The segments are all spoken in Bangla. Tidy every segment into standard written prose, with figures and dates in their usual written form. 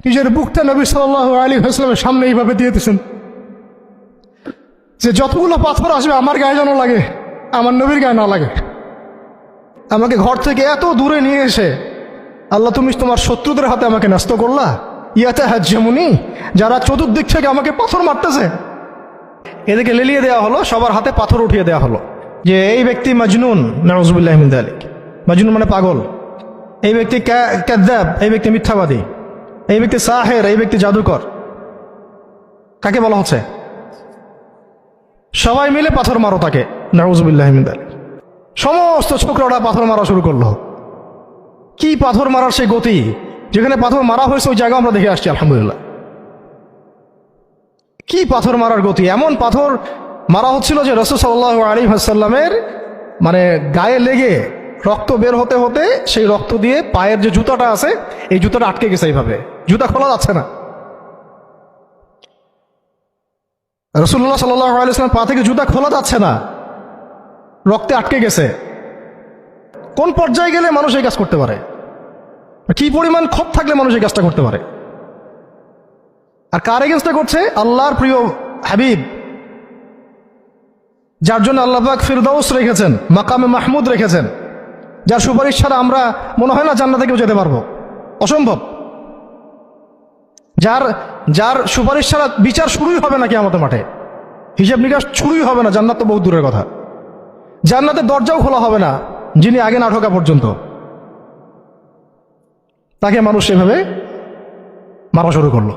নিজের বুকটা নবী সাল্লাল্লাহু আলাইহি ওয়াসাল্লামের সামনে এইভাবে দিয়ে দিয়েছেন যে যতগুলো পাথর আসবে আমার গায়ে যেন লাগে, আমার নবীর গায়ে না লাগে। আমাকে ঘর থেকে এত দূরে নিয়ে এসে আল্লাহ তুমি তোমার শত্রুদের হাতে আমাকে ন্যস্ত করলা। ইয়াতে হাজ্জামুনি, যারা চতুর্দিক থেকে আমাকে পাথর মারতেছে, এদেরকে লেলিয়ে দেওয়া হলো, সবার হাতে পাথর উঠিয়ে দেওয়া হলো যে এই ব্যক্তি মাজনুন, নাউযুবিল্লাহি মিন যালিক। মাজনুন মানে পাগল, এই ব্যক্তি কাযযাব, এই ব্যক্তি মিথ্যাবাদী, এই ব্যক্তি সাহের, এই ব্যক্তি জাদুকর। কাকে বলা হচ্ছে? সবাই মিলে পাথর মারো তাকে, নাউযুবিল্লাহি মিন যালিক। সমস্ত ছোকরাটা পাথর মারা শুরু করলো। কি পাথর মারার সেই গতি! যেখানে পাথর মারা হয়েছে ওই জায়গা আমরা দেখে আসছি, আলহামদুলিল্লাহ। কি পাথর মারার গতি! এমন পাথর মারা হচ্ছিল যে রাসূল সাল্লাল্লাহু আলাইহি ওয়াসাল্লামের মানে গায়ে লেগে রক্ত বের হতে হতে সেই রক্ত দিয়ে পায়ের যে জুতাটা আছে এই জুতাটা আটকে গেছে। এইভাবে জুতা খোলা যাচ্ছে না। রাসূলুল্লাহ সাল্লাল্লাহু আলাইহি ওয়াসাল্লাম পা থেকে জুতা খোলা যাচ্ছে না, রক্তে আটকে গেছে। কোন পর্যায়ে গেলে মানুষ এই কাজ করতে পারে? কি পরিমাণ ক্ষোভ থাকলে মানুষ এই কাজটা করতে পারে? আর কার এগেন্স্টে করছে? আল্লাহর প্রিয় হাবিব, যার জন্য আল্লাহ পাক ফিরদাউস রেখেছেন, মাকামে মাহমুদ রেখেছেন, যার সুপারিশ ছাড়া আমরা মনে হয় না জান্নাতে কেউ যেতে পারবো, অসম্ভব। যার সুপারিশ ছাড়া বিচার শুরুই হবে না কিয়ামতের মাঠে, হিসাব নিকাশ শুরুই হবে না, জান্নাত তো বহু দূরের কথা। জান্নাতের দরজাও খোলা হবে না যিনি আগে না ঢোকা পর্যন্ত। তাকে মানুষ এভাবে মারা শুরু করলো।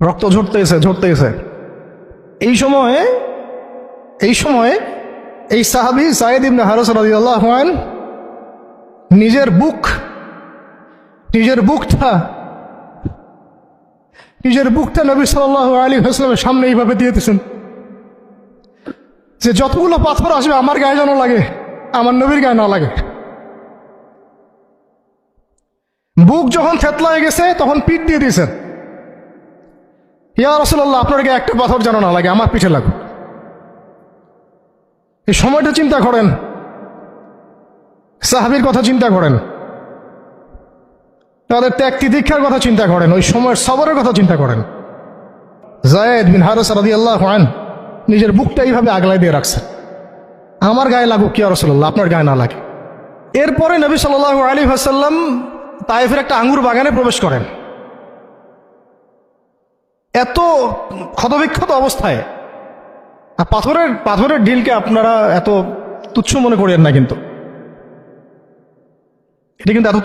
রক্ত ঝরতেছে। এই সময়ে এই সাহাবী যায়েদ ইবনে হারেসা রাদিয়াল্লাহু আনহু নিজের বুকটা নবী সাল্লাল্লাহু আলাইহি ওয়াসাল্লামের সামনে এইভাবে দিয়ে দিয়েছেন যে যতগুলো পাথর আসবে আমার গায়ে যেন লাগে, আমার নবীর গায়ে না লাগে। বুক যখন থেতলায় গেছে তখন পিঠ দিয়ে দিয়েছেন, ইয়া রাসূলুল্লাহ আপনার গায়ে একটা পাথর যেন না লাগে, আমার পিঠে লাগুক। এই সময়টা চিন্তা করেন, সাহাবীর কথা চিন্তা করেন, তাদের ত্যাগ তিতিক্ষার কথা চিন্তা করেন, ওই সময়ের সবরের কথা চিন্তা করেন। যায়েদ বিন হারেসা রাদিয়াল্লাহু আনহু নিজের বুকটা এইভাবে আগলায় দিয়ে রাখছেন, আমার গায়ে লাগুক ইয়া রাসূলুল্লাহ, আপনার গায়ে না লাগে। এরপরে নবী সাল্লাল্লাহু আলাইহি ওয়াসাল্লাম তায়েফের একটা আঙ্গুর বাগানে প্রবেশ করেন, এত ক্ষতবিক্ষত অবস্থায়। আর পাথরের ঢিলকে আপনারা এত তুচ্ছ মনে করেন না, কিন্তু এটা কিন্তু এত